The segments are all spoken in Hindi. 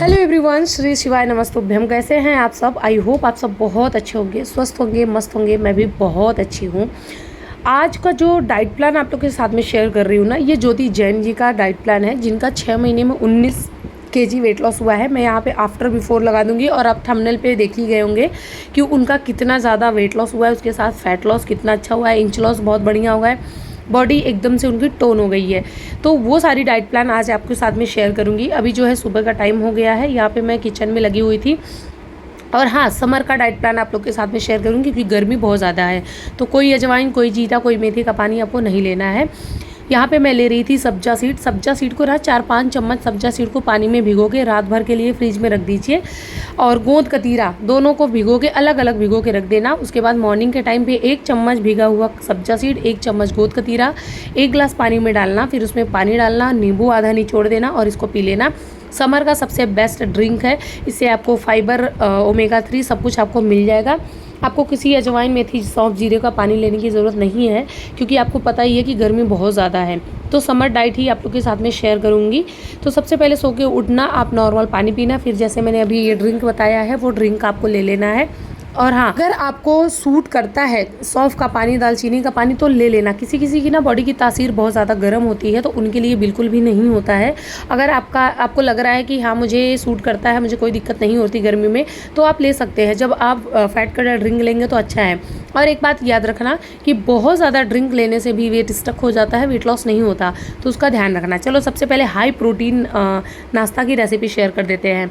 हेलो एवरीवन, श्री शिवाय नमस्तुभ्यम। कैसे हैं आप सब? आई होप आप सब बहुत अच्छे होंगे, स्वस्थ होंगे, मस्त होंगे। मैं भी बहुत अच्छी हूँ। आज का जो डाइट प्लान आप लोग के साथ में शेयर कर रही हूँ ना, ये ज्योति जैन जी का डाइट प्लान है, जिनका 6 महीने में 19 केजी वेट लॉस हुआ है। मैं यहाँ पे आफ्टर बिफोर लगा दूंगी और आप थंबनेल पे देख ही गए होंगे कि उनका कितना ज़्यादा वेट लॉस हुआ है, उसके साथ फैट लॉस कितना अच्छा हुआ है, इंच लॉस बहुत बढ़िया हुआ है, बॉडी एकदम से उनकी टोन हो गई है। तो वो सारी डाइट प्लान आज आपके साथ में शेयर करूंगी। अभी जो है सुबह का टाइम हो गया है, यहाँ पे मैं किचन में लगी हुई थी। और हाँ, समर का डाइट प्लान आप लोग के साथ में शेयर करूंगी क्योंकि गर्मी बहुत ज़्यादा है। तो कोई अजवाइन, कोई जीरा, कोई मेथी का पानी आपको नहीं लेना है। यहाँ पे मैं ले रही थी सब्जा सीड। सब्जा सीड को ना 4-5 चम्मच सब्जा सीड को पानी में भिगो के रात भर के लिए फ्रिज में रख दीजिए। और गोंद कतीरा दोनों को भिगो के अलग अलग भिगो के रख देना। उसके बाद मॉर्निंग के टाइम पे 1 चम्मच भिगा हुआ सब्जा सीड, 1 चम्मच गोंद कतीरा 1 गिलास पानी में डालना। फिर उसमें पानी डालना, नींबू आधा निचोड़ देना और इसको पी लेना। समर का सबसे बेस्ट ड्रिंक है। इससे आपको फाइबर, ओमेगा 3 सब कुछ आपको मिल जाएगा। आपको किसी अजवाइन, मेथी, सौंफ, जीरे का पानी लेने की ज़रूरत नहीं है क्योंकि आपको पता ही है कि गर्मी बहुत ज़्यादा है। तो समर डाइट ही आप लोग के साथ में शेयर करूँगी। तो सबसे पहले सो के उठना, आप नॉर्मल पानी पीना, फिर जैसे मैंने अभी ये ड्रिंक बताया है वो ड्रिंक आपको ले लेना है। और हाँ, अगर आपको सूट करता है सौंफ का पानी, दालचीनी का पानी तो ले लेना। किसी किसी की ना बॉडी की तासीर बहुत ज़्यादा गर्म होती है, तो उनके लिए बिल्कुल भी नहीं होता है। अगर आपको लग रहा है कि हाँ मुझे सूट करता है, मुझे कोई दिक्कत नहीं होती गर्मी में, तो आप ले सकते हैं। जब आप फैट का ड्रिंक लेंगे तो अच्छा है। और एक बात याद रखना कि बहुत ज़्यादा ड्रिंक लेने से भी वेट स्टक हो जाता है, वेट लॉस नहीं होता, तो उसका ध्यान रखना। चलो सबसे पहले हाई प्रोटीन नाश्ता की रेसिपी शेयर कर देते हैं।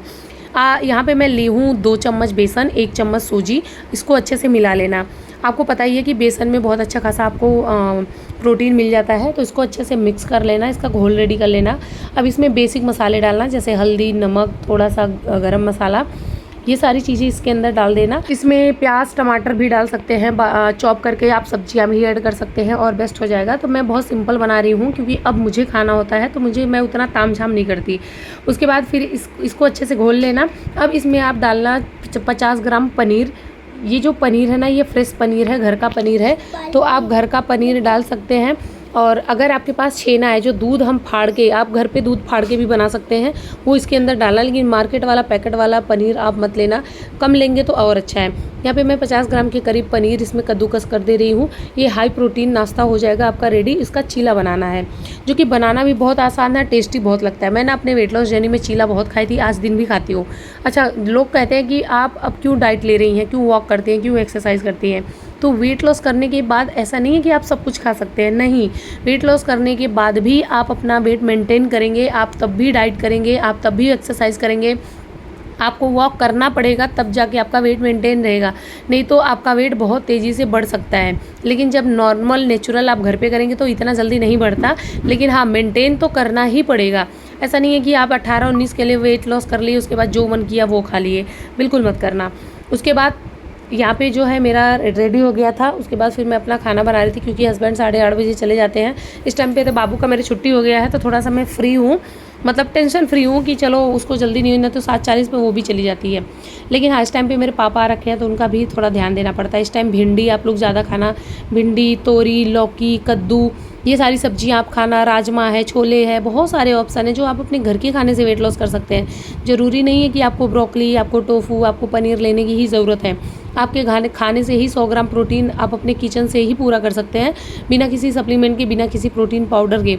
यहाँ पे मैं ली हूँ 2 चम्मच बेसन, 1 चम्मच सूजी। इसको अच्छे से मिला लेना। आपको पता ही है कि बेसन में बहुत अच्छा खासा आपको प्रोटीन मिल जाता है, तो इसको अच्छे से मिक्स कर लेना, इसका घोल रेडी कर लेना। अब इसमें बेसिक मसाले डालना, जैसे हल्दी, नमक, थोड़ा सा गरम मसाला, ये सारी चीज़ें इसके अंदर डाल देना। इसमें प्याज, टमाटर भी डाल सकते हैं, चॉप करके आप सब्जियां भी ऐड कर सकते हैं और बेस्ट हो जाएगा। तो मैं बहुत सिंपल बना रही हूँ क्योंकि अब मुझे खाना होता है, तो मैं उतना तामझाम नहीं करती। उसके बाद फिर इसको अच्छे से घोल लेना। अब इसमें आप डालना 50 ग्राम पनीर। ये जो पनीर है ना, ये फ्रेश पनीर है, घर का पनीर है, तो आप घर का पनीर डाल सकते हैं। और अगर आपके पास छेना है, जो दूध हम फाड़ के, आप घर पे दूध फाड़ के भी बना सकते हैं, वो इसके अंदर डालना। लेकिन मार्केट वाला, पैकेट वाला पनीर आप मत लेना, कम लेंगे तो और अच्छा है। यहाँ पे मैं 50 ग्राम के करीब पनीर इसमें कद्दूकस कर दे रही हूँ। ये हाई प्रोटीन नाश्ता हो जाएगा आपका रेडी। इसका चीला बनाना है, जो कि बनाना भी बहुत आसान है, टेस्टी बहुत लगता है। मैंने अपने वेट लॉस जर्नी में चीला बहुत खाई थी, आज दिन भी खाती हूँ। अच्छा, लोग कहते हैं कि आप अब क्यों डाइट ले रही हैं, क्यों वॉक करती हैं, क्यों एक्सरसाइज करती हैं? तो वेट लॉस करने के बाद ऐसा नहीं है कि आप सब कुछ खा सकते हैं, नहीं। वेट लॉस करने के बाद भी आप अपना वेट मेंटेन करेंगे, आप तब भी डाइट करेंगे, आप तब भी एक्सरसाइज करेंगे, आपको वॉक करना पड़ेगा, तब जाके आपका वेट मेंटेन रहेगा। नहीं तो आपका वेट बहुत तेज़ी से बढ़ सकता है। लेकिन जब नॉर्मल, नेचुरल आप घर पे करेंगे तो इतना जल्दी नहीं बढ़ता। लेकिन हाँ, मेंटेन तो करना ही पड़ेगा। ऐसा नहीं है कि आप 18-19 के लिए वेट लॉस कर लिए, उसके बाद जो मन किया वो खा लिए, बिल्कुल मत करना। उसके बाद यहाँ पे जो है मेरा रेडी हो गया था। उसके बाद फिर मैं अपना खाना बना रही थी क्योंकि हस्बैंड 8:30 बजे चले जाते हैं। इस टाइम पे तो बाबू का मेरी छुट्टी हो गया है, तो थोड़ा सा मैं फ्री हूँ, मतलब टेंशन फ्री हूँ कि चलो उसको जल्दी नहीं होना, तो 7:40 पे वो भी चली जाती है। लेकिन हाँ, इस टाइम पे मेरे पापा आ रखे हैं तो उनका भी थोड़ा ध्यान देना पड़ता है। इस टाइम भिंडी आप लोग ज़्यादा खाना, भिंडी, तोरी, लौकी, कद्दू, ये सारी सब्जियां आप खाना, राजमा है, छोले है, बहुत सारे ऑप्शन है जो आप अपने घर के खाने से वेट लॉस कर सकते हैं। ज़रूरी नहीं है कि आपको ब्रोकली, आपको टोफू, आपको पनीर लेने की ही ज़रूरत है। आपके खाने से ही 100 ग्राम प्रोटीन आप अपने किचन से ही पूरा कर सकते हैं, बिना किसी सप्लीमेंट के, बिना किसी प्रोटीन पाउडर के।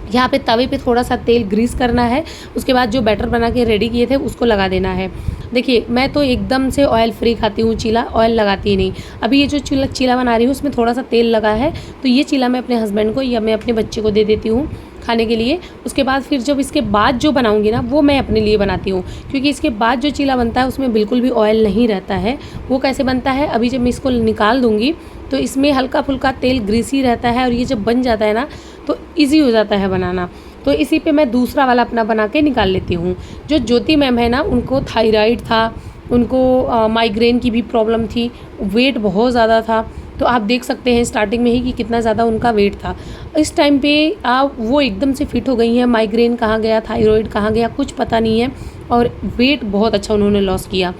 यहाँ पे तवे पे थोड़ा सा तेल ग्रीस करना है। उसके बाद जो बैटर बना के रेडी किए थे उसको लगा देना है। देखिए, मैं तो एकदम से ऑयल फ्री खाती हूँ चीला, ऑयल लगाती ही नहीं। अभी ये जो चीला बना रही हूँ उसमें थोड़ा सा तेल लगा है, तो ये चीला मैं अपने हस्बैंड को या मैं अपने बच्चे को दे देती हूँ खाने के लिए। उसके बाद फिर जब इसके बाद जो बनाऊंगी ना, वो मैं अपने लिए बनाती हूँ, क्योंकि इसके बाद जो चीला बनता है उसमें बिल्कुल भी ऑयल नहीं रहता है। वो कैसे बनता है, अभी जब मैं इसको निकाल दूँगी तो इसमें हल्का फुल्का तेल ग्रीसी रहता है, और ये जब बन जाता है ना तो ईजी हो जाता है बनाना। तो इसी पे मैं दूसरा वाला अपना बना के निकाल लेती हूँ। जो ज्योति मैम है ना, उनको थायराइड था, उनको माइग्रेन की भी प्रॉब्लम थी, वेट बहुत ज़्यादा था। तो आप देख सकते हैं स्टार्टिंग में ही कि कितना ज़्यादा उनका वेट था। इस टाइम पे वो एकदम से फिट हो गई हैं। माइग्रेन कहाँ गया, थायराइड कहाँ गया, कुछ पता नहीं है, और वेट बहुत अच्छा उन्होंने लॉस किया।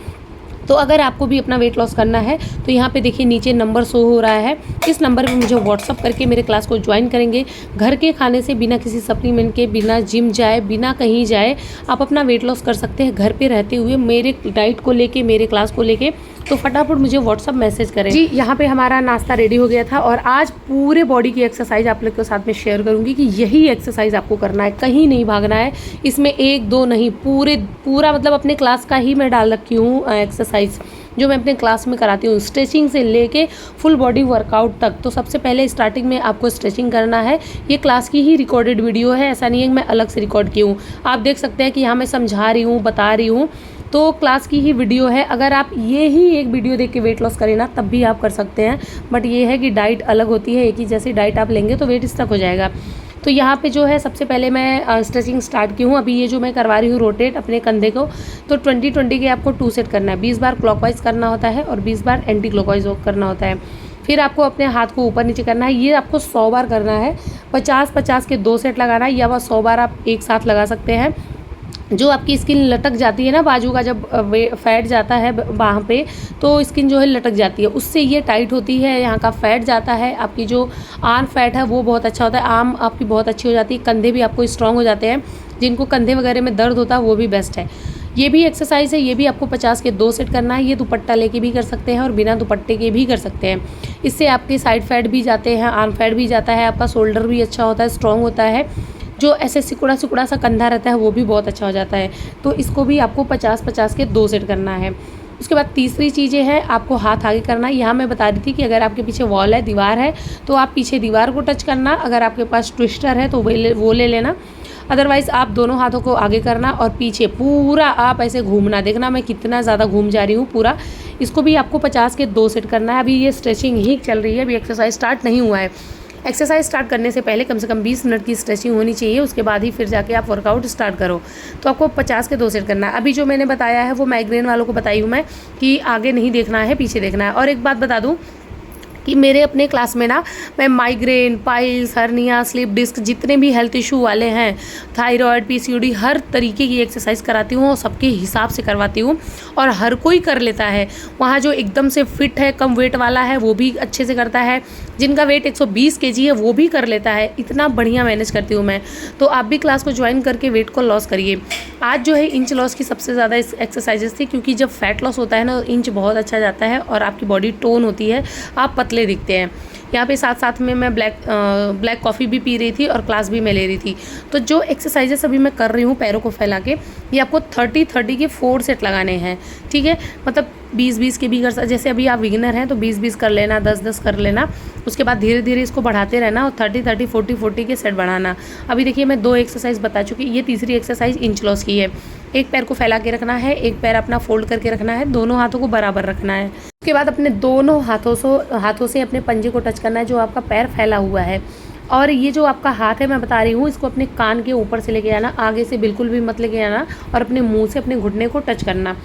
तो अगर आपको भी अपना वेट लॉस करना है तो यहाँ पे देखिए नीचे नंबर शो हो रहा है, इस नंबर पे मुझे व्हाट्सअप करके मेरे क्लास को ज्वाइन करेंगे। घर के खाने से, बिना किसी सप्लीमेंट के, बिना जिम जाए, बिना कहीं जाए आप अपना वेट लॉस कर सकते हैं घर पे रहते हुए, मेरे डाइट को लेके, मेरे क्लास को लेके। तो फटाफट मुझे व्हाट्सअप मैसेज करें जी। यहाँ पे हमारा नाश्ता रेडी हो गया था और आज पूरे बॉडी की एक्सरसाइज आप लोग के साथ में शेयर करूँगी कि यही एक्सरसाइज आपको करना है, कहीं नहीं भागना है। इसमें 1-2 नहीं, पूरा मतलब अपने क्लास का ही मैं डाल रखी हूँ एक्सरसाइज, जो मैं अपने क्लास में कराती हूँ, स्ट्रेचिंग से लेके फुल बॉडी वर्कआउट तक। तो सबसे पहले स्टार्टिंग में आपको स्ट्रेचिंग करना है। ये क्लास की ही रिकॉर्डेड वीडियो है, ऐसा नहीं है कि मैं अलग से रिकॉर्ड की हूँ। आप देख सकते हैं कि यहाँ मैं समझा रही हूँ, बता रही हूँ, तो क्लास की ही वीडियो है। अगर आप ये ही एक वीडियो देख के वेट लॉस करें ना, तब भी आप कर सकते हैं, बट ये है कि डाइट अलग होती है। एक ही जैसी डाइट आप लेंगे तो वेट स्टक हो जाएगा। तो यहाँ पे जो है सबसे पहले मैं स्ट्रेचिंग स्टार्ट की हूँ। अभी ये जो मैं करवा रही हूँ रोटेट अपने कंधे को, तो 20-20 के आपको 2 सेट करना है। 20 बार क्लॉकवाइज करना होता है और 20 बार एंटी क्लॉकवाइज करना होता है। फिर आपको अपने हाथ को ऊपर नीचे करना है। ये आपको 100 बार करना है। 50-50 के 2 सेट लगाना है, या वह 100 बार आप एक साथ लगा सकते हैं। जो आपकी स्किन लटक जाती है ना बाजू का, जब फैट जाता है वहाँ पे, तो स्किन जो है लटक जाती है, उससे ये टाइट होती है, यहाँ का फैट जाता है। आपकी जो आर्म फैट है वो बहुत अच्छा होता है, आर्म आपकी बहुत अच्छी हो जाती है, कंधे भी आपको स्ट्रॉन्ग हो जाते हैं। जिनको कंधे वगैरह में दर्द होता है वो भी बेस्ट है। ये भी एक्सरसाइज है, ये भी आपको 50 के 2 सेट करना है। ये दुपट्टा लेके भी कर सकते हैं और बिना दुपट्टे के भी कर सकते हैं। इससे आपके साइड फैट भी जाते हैं, आर्म फैट भी जाता है, आपका शोल्डर भी अच्छा होता है, स्ट्रॉन्ग होता है। जो ऐसे सिकुड़ा सा कंधा रहता है वो भी बहुत अच्छा हो जाता है। तो इसको भी आपको 50-50 के 2 सेट करना है। उसके बाद तीसरी चीज़ें हैं, आपको हाथ आगे करना है। यहाँ मैं बता रही थी कि अगर आपके पीछे वॉल है, दीवार है, तो आप पीछे दीवार को टच करना। अगर आपके पास ट्विस्टर है तो वो ले लेना। अदरवाइज़ आप दोनों हाथों को आगे करना और पीछे पूरा आप ऐसे घूमना। देखना मैं कितना ज़्यादा घूम जा रही हूँ पूरा। इसको भी आपको 50 के 2 सेट करना है। अभी ये स्ट्रेचिंग ही चल रही है, अभी एक्सरसाइज स्टार्ट नहीं हुआ है। एक्सरसाइज स्टार्ट करने से पहले कम से कम 20 मिनट की स्ट्रेचिंग होनी चाहिए, उसके बाद ही फिर जाके आप वर्कआउट स्टार्ट करो। तो आपको 50 के 2 सेट करना है। अभी जो मैंने बताया है वो माइग्रेन वालों को बताई हूँ मैं, कि आगे नहीं देखना है, पीछे देखना है। और एक बात बता दूँ कि मेरे अपने क्लास में ना, मैं migraine, piles, hernia, slip disc, जितने भी हेल्थ इशू वाले हैं, थायराइड, पीसीओडी, हर तरीके की एक्सरसाइज कराती हूँ और सबके हिसाब से करवाती हूँ और हर कोई कर लेता है। वहाँ जो एकदम से फिट है, कम वेट वाला है, वो भी अच्छे से करता है। जिनका वेट 120 kg है वो भी कर लेता है। इतना बढ़िया मैनेज करती हूँ मैं। तो आप भी क्लास को ज्वाइन करके वेट को लॉस करिए। आज जो है इंच लॉस की सबसे ज़्यादा एक्सरसाइजेस थी, क्योंकि जब फैट लॉस होता है ना, इंच बहुत अच्छा जाता है और आपकी बॉडी टोन होती है, आप पतले दिखते हैं। यहाँ पे साथ साथ में मैं ब्लैक कॉफ़ी भी पी रही थी और क्लास भी मैं ले रही थी। तो जो एक्सरसाइजेस अभी मैं कर रही हूँ पैरों को फैला के, ये आपको 30-30 के 4 सेट लगाने हैं, ठीक है। मतलब 20-20 के भी कर सकते, जैसे अभी आप बिगिनर हैं तो 20-20 कर लेना, 10-10 कर लेना। उसके बाद धीरे धीरे इसको बढ़ाते रहना और 30-30, 40-40 के सेट बढ़ाना। अभी देखिए मैं 2 एक्सरसाइज बता चुकी, ये तीसरी एक्सरसाइज इंच लॉस की है। एक पैर को फैला के रखना है, एक पैर अपना फोल्ड करके रखना है, दोनों हाथों को बराबर रखना है। उसके बाद अपने दोनों हाथों से अपने पंजे को टच करना है, जो आपका पैर फैला हुआ है। और ये जो आपका हाथ है मैं बता रही हूँ, इसको अपने कान के ऊपर से लेके आना, आगे से बिल्कुल भी मत लेके आना, और अपने मुंह से अपने घुटने को टच करना।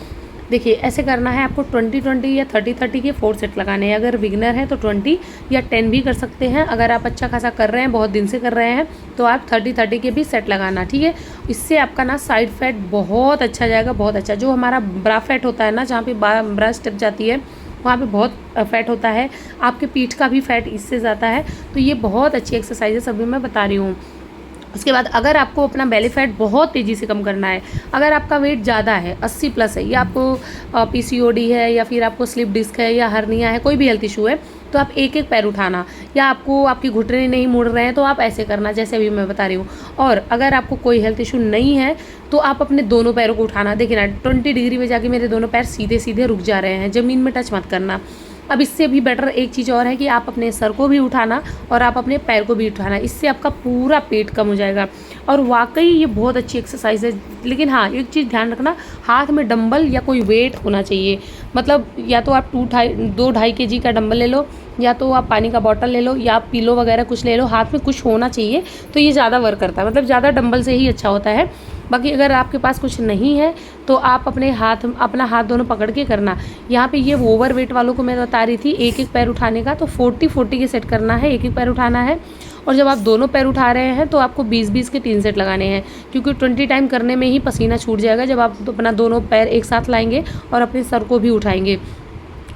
देखिए ऐसे करना है आपको। 20-20 या 30-30 के 4 सेट लगाने हैं। अगर बिगिनर है तो 20 या 10 भी कर सकते हैं। अगर आप अच्छा खासा कर रहे हैं, बहुत दिन से कर रहे हैं, तो आप 30-30 के भी सेट लगाना, ठीक है। इससे आपका ना साइड फैट बहुत अच्छा जाएगा, बहुत अच्छा। जो हमारा ब्रा फैट होता है ना, जहाँ पे ब्रा स्टेप जाती है, वहाँ पे बहुत फैट होता है। आपके पीठ का भी फैट इससे जाता है। तो ये बहुत अच्छी एक्सरसाइजेस अभी मैं बता रही हूँ। उसके बाद अगर आपको अपना बेली फैट बहुत तेज़ी से कम करना है, अगर आपका वेट ज़्यादा है, 80+ है, या आपको पीसीओडी है, या फिर आपको स्लिप डिस्क है, या हर्निया है, कोई भी हेल्थ इशू है, तो आप एक एक पैर उठाना। या आपको आपकी घुटने नहीं मुड़ रहे हैं तो आप ऐसे करना, जैसे अभी मैं बता रही हूँ। और अगर आपको कोई हेल्थ इशू नहीं है तो आप अपने दोनों पैरों को उठाना। देखिए ना, 20 डिग्री में जाके मेरे दोनों पैर सीधे सीधे रुक जा रहे हैं, ज़मीन में टच मत करना। अब इससे भी बेटर एक चीज़ और है कि आप अपने सर को भी उठाना और आप अपने पैर को भी उठाना। इससे आपका पूरा पेट कम हो जाएगा और वाकई ये बहुत अच्छी एक्सरसाइज है। लेकिन हाँ, एक चीज़ ध्यान रखना, हाथ में डंबल या कोई वेट होना चाहिए। मतलब या तो आप 2-2.5 kg का डंबल ले लो, या तो आप पानी का बॉटल ले लो, या आप पिलो वगैरह कुछ ले लो। हाथ में कुछ होना चाहिए, तो ये ज़्यादा वर्क करता है। मतलब ज़्यादा डंबल से ही अच्छा होता है। बाकी अगर आपके पास कुछ नहीं है तो आप अपना हाथ दोनों पकड़ के करना। यहाँ पे ये ओवर वेट वालों को मैं बता रही थी, एक एक पैर उठाने का। तो 40-40 के सेट करना है, एक एक पैर उठाना है। और जब आप दोनों पैर उठा रहे हैं तो आपको 20-20 के 3 सेट लगाने हैं, क्योंकि 20 टाइम करने में ही पसीना छूट जाएगा जब आप अपना दोनों पैर एक साथ लाएंगे और अपने सर को भी उठाएंगे।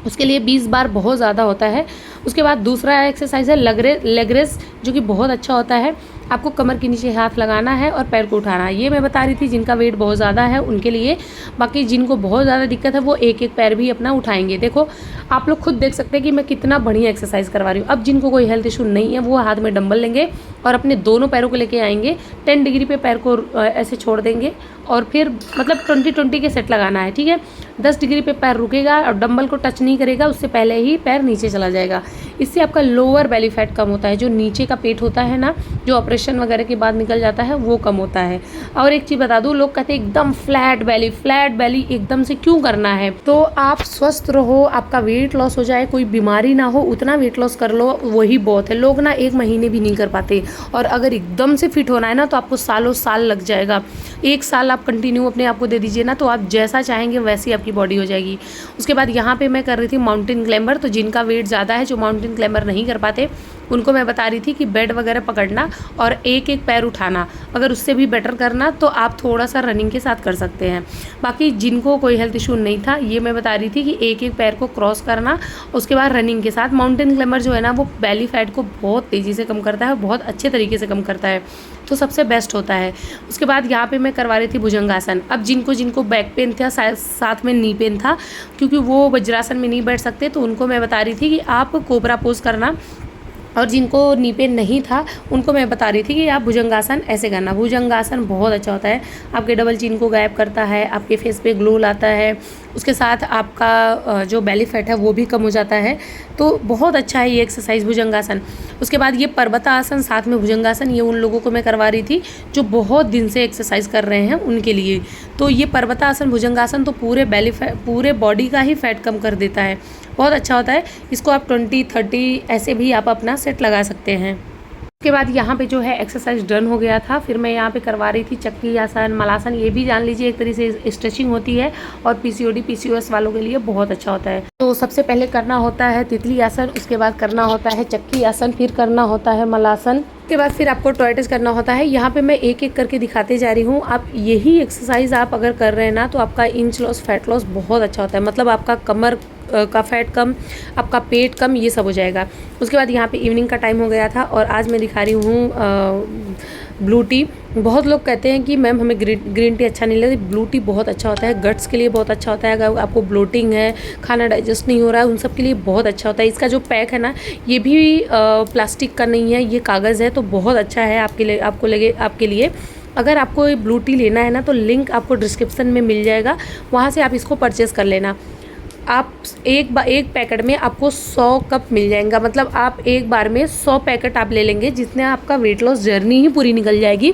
उसके लिए 20 बार बहुत ज़्यादा होता है। उसके बाद दूसरा एक्सरसाइज है लेग रेस, जो कि बहुत अच्छा होता है। आपको कमर के नीचे हाथ लगाना है और पैर को उठाना है। ये मैं बता रही थी जिनका वेट बहुत ज़्यादा है उनके लिए। बाकी जिनको बहुत ज़्यादा दिक्कत है वो एक एक पैर भी अपना उठाएंगे। देखो आप लोग खुद देख सकते हैं कि मैं कितना बढ़िया एक्सरसाइज करवा रही हूँ। अब जिनको कोई हेल्थ इशू नहीं है वो हाथ में डंबल लेंगे और अपने दोनों पैरों को लेके आएंगे। 10 डिग्री पे पैर को ऐसे छोड़ देंगे और फिर मतलब 20-20 के सेट लगाना है, ठीक है। 10 डिग्री पे पैर रुकेगा और डंबल को टच नहीं करेगा, उससे पहले ही पैर नीचे चला जाएगा। इससे आपका लोअर बेली फैट कम होता है, जो नीचे का पेट होता है ना, जो ऑपरेशन वगैरह के बाद निकल जाता है, वो कम होता है। और एक चीज़ बता दूँ, लोग कहते हैं एकदम फ्लैट बेली एकदम से क्यों करना है। तो आप स्वस्थ रहो, आपका वेट लॉस हो जाए, कोई बीमारी ना हो, उतना वेट लॉस कर लो, वही बहुत है। लोग ना 1 महीने भी नहीं कर पाते, और अगर एकदम से फिट होना है ना तो आपको सालों साल लग जाएगा। 1 साल आप कंटिन्यू अपने आप को दे दीजिए ना, तो आप जैसा चाहेंगे वैसी आपकी बॉडी हो जाएगी। उसके बाद यहाँ पे मैं कर रही थी माउंटेन क्लाइंबर। तो जिनका वेट ज़्यादा है, जो माउंटेन क्लाइंबर नहीं कर पाते, उनको मैं बता रही थी कि बेड वगैरह पकड़ना और एक एक पैर उठाना। अगर उससे भी बेटर करना तो आप थोड़ा सा रनिंग के साथ कर सकते हैं। बाकी जिनको कोई हेल्थ इशू नहीं था, ये मैं बता रही थी कि एक एक पैर को क्रॉस करना, उसके बाद रनिंग के साथ। माउंटेन क्लाइंबर जो है ना, वो बेली फैट को बहुत तेज़ी से कम करता है, बहुत अच्छे तरीके से कम करता है, तो सबसे बेस्ट होता है। उसके बाद यहाँ पे मैं करवा रही थी भुजंगासन। अब जिनको बैक पेन था, साथ में नी पेन था, क्योंकि वो वज्रासन में नहीं बैठ सकते, तो उनको मैं बता रही थी कि आप कोबरा पोज करना। और जिनको नी पेन नहीं था उनको मैं बता रही थी कि आप भुजंगासन ऐसे करना। भुजंगासन बहुत अच्छा होता है, आपके डबल चिन को गायब करता है, आपके फेस पे ग्लो लाता है, उसके साथ आपका जो बेली फैट है वो भी कम हो जाता है। तो बहुत अच्छा है ये एक्सरसाइज भुजंगासन। उसके बाद ये पर्वतासन साथ में भुजंगासन, ये उन लोगों को मैं करवा रही थी जो बहुत दिन से एक्सरसाइज कर रहे हैं उनके लिए। तो ये पर्वतासन भुजंगासन तो पूरे बॉडी का ही फैट कम कर देता है, बहुत अच्छा होता है। इसको आप 20-30 ऐसे भी आप अपना सेट लगा सकते हैं। उसके बाद यहाँ पे जो है एक्सरसाइज डन हो गया था। फिर मैं यहाँ पे करवा रही थी चक्की आसन, मलासन। ये भी जान लीजिए एक तरीके से स्ट्रेचिंग होती है, और पीसीओडी पीसीओएस वालों के लिए बहुत अच्छा होता है। तो सबसे पहले करना होता है तितली आसन, उसके बाद करना होता है चक्की आसन, फिर करना होता है मलासन, उसके बाद फिर आपको टॉयट्स करना होता है। यहाँ पे मैं एक एक करके दिखाते जा रही हूँ। आप यही एक्सरसाइज आप अगर कर रहे हैं ना, तो आपका इंच लॉस, फैट लॉस बहुत अच्छा होता है। मतलब आपका कमर का फैट कम, आपका पेट कम, ये सब हो जाएगा। उसके बाद यहाँ पे इवनिंग का टाइम हो गया था, और आज मैं दिखा रही हूँ ब्लू टी। बहुत लोग कहते हैं कि मैम हमें ग्रीन टी अच्छा नहीं लगता। ब्लू टी बहुत अच्छा होता है, गट्स के लिए बहुत अच्छा होता है। अगर आपको ब्लोटिंग है, खाना डाइजेस्ट नहीं हो रहा है, उन सब के लिए बहुत अच्छा होता है। इसका जो पैक है ना, ये भी प्लास्टिक का नहीं है, ये कागज़ है, तो बहुत अच्छा है आपके लिए। अगर आपको ये ब्लू टी लेना है ना, तो लिंक आपको डिस्क्रिप्शन में मिल जाएगा, वहाँ से आप इसको परचेज़ कर लेना। आप एक पैकेट में आपको 100 कप मिल जाएगा। मतलब आप एक बार में 100 पैकेट आप ले लेंगे, जिसने आपका वेट लॉस जर्नी ही पूरी निकल जाएगी।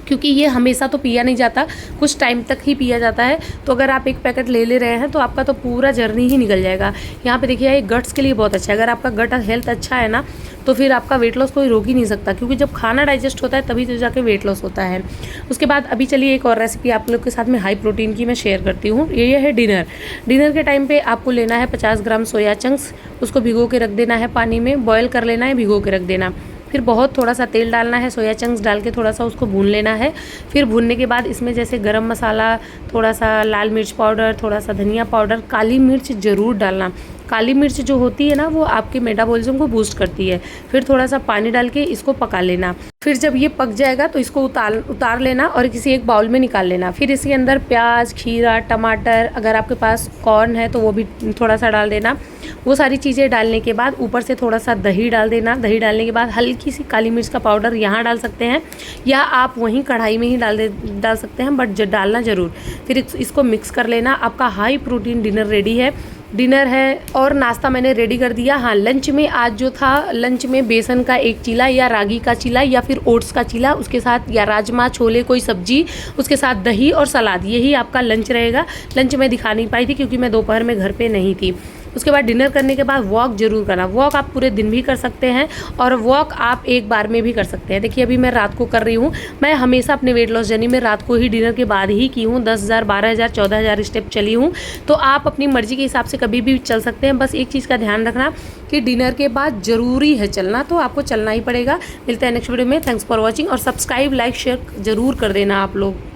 क्योंकि ये हमेशा तो पिया नहीं जाता, कुछ टाइम तक ही पिया जाता है। तो अगर आप एक पैकेट ले रहे हैं तो आपका तो पूरा जर्नी ही निकल जाएगा। यहाँ पे देखिए, ये गट्स के लिए बहुत अच्छा है। अगर आपका गट हेल्थ अच्छा है ना, तो फिर आपका वेट लॉस कोई रोक ही नहीं सकता, क्योंकि जब खाना डाइजेस्ट होता है तभी तो जाके वेट लॉस होता है। उसके बाद अभी चलिए एक और रेसिपी आप लोग के साथ में हाई प्रोटीन की मैं शेयर करती हूँ। ये है डिनर के टाइम पे आपको लेना है 50 ग्राम सोया चंक्स। उसको भिगो के रख देना है पानी में, बॉयल कर लेना है, भिगो के रख देना। फिर बहुत थोड़ा सा तेल डालना है, सोया चंक्स डाल के थोड़ा सा उसको भून लेना है। फिर भूनने के बाद इसमें जैसे गरम मसाला, थोड़ा सा लाल मिर्च पाउडर, थोड़ा सा धनिया पाउडर, काली मिर्च ज़रूर डालना। काली मिर्च जो होती है ना, वो आपके मेटाबॉलिज्म को बूस्ट करती है। फिर थोड़ा सा पानी डाल के इसको पका लेना। फिर जब ये पक जाएगा तो इसको उतार लेना और किसी एक बाउल में निकाल लेना। फिर इसके अंदर प्याज, खीरा, टमाटर, अगर आपके पास कॉर्न है तो वो भी थोड़ा सा डाल देना। वो सारी चीज़ें डालने के बाद ऊपर से थोड़ा सा दही डाल देना। दही डालने के बाद हल्की सी काली मिर्च का पाउडर यहाँ डाल सकते हैं, या आप वहीं कढ़ाई में ही डाल सकते हैं, बट डालना ज़रूर। फिर इसको मिक्स कर लेना। आपका हाई प्रोटीन डिनर रेडी है। डिनर है और नाश्ता मैंने रेडी कर दिया। हाँ, लंच में आज जो था, लंच में बेसन का एक चीला या रागी का चीला या फिर ओट्स का चीला, उसके साथ या राजमा छोले कोई सब्जी, उसके साथ दही और सलाद, यही आपका लंच रहेगा। लंच मैं दिखा नहीं पाई थी क्योंकि मैं दोपहर में घर पे नहीं थी। उसके बाद डिनर करने के बाद वॉक ज़रूर करना। वॉक आप पूरे दिन भी कर सकते हैं और वॉक आप एक बार में भी कर सकते हैं। देखिए अभी मैं रात को कर रही हूँ। मैं हमेशा अपने वेट लॉस जर्नी में रात को ही डिनर के बाद ही की हूँ। 10,000, 12,000, 14,000 स्टेप चली हूँ। तो आप अपनी मर्जी के हिसाब से कभी भी चल सकते हैं। बस एक चीज़ का ध्यान रखना कि डिनर के बाद ज़रूरी है चलना, तो आपको चलना ही पड़ेगा। मिलते हैं नेक्स्ट वीडियो में। थैंक्स फॉर वॉचिंग और सब्सक्राइब, लाइक, शेयर ज़रूर कर देना आप लोग।